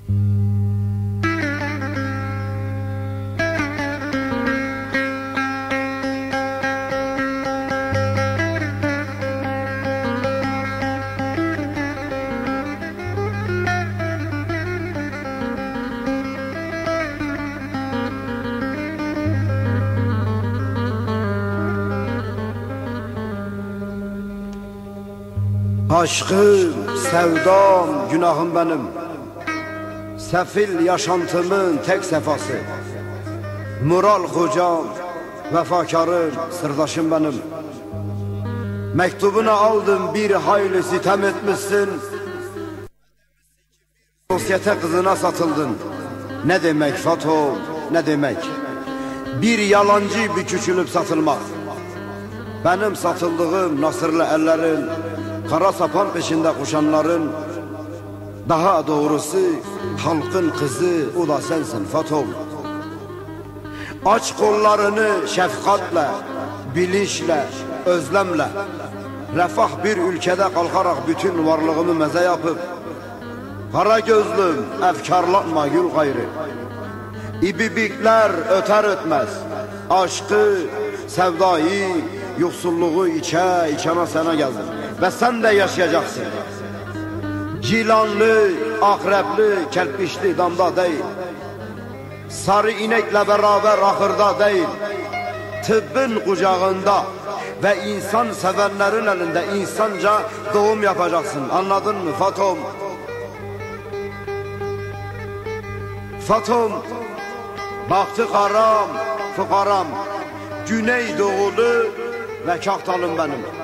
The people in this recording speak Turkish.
Aşkım, sevdam, günahım benim. Sefil yaşantımın tek sefası. Mural hocam, vefakarım, sırdaşım benim. Mektubunu aldım, bir hayli sitem etmişsin. Sosyete kızına satıldın. Ne demek Fato, ne demek? Bir yalancı bir küçülüp satılmak. Benim satıldığım nasırlı ellerin, kara sapan peşinde koşanların, daha doğrusu halkın kızı, o da sensin Fato. Aç kollarını şefkatle, bilinçle, özlemle, refah bir ülkede kalkarak bütün varlığımı meze yapıp, kara gözlüm, efkarlanma gül gayrı. İbibikler öter ötmez, aşkı, sevdayı, yoksulluğu içene sana geldim. Ve sen de yaşayacaksın. Cilanlı, akrepli, kelpişli damda değil. Sarı inekle beraber ahırda değil. Tıbbın kucağında ve insan sevenlerin elinde insanca doğum yapacaksın. Anladın mı Fatom? Fatom, baktı karam, fukaram, Güneydoğulu ve Kahtalım benim.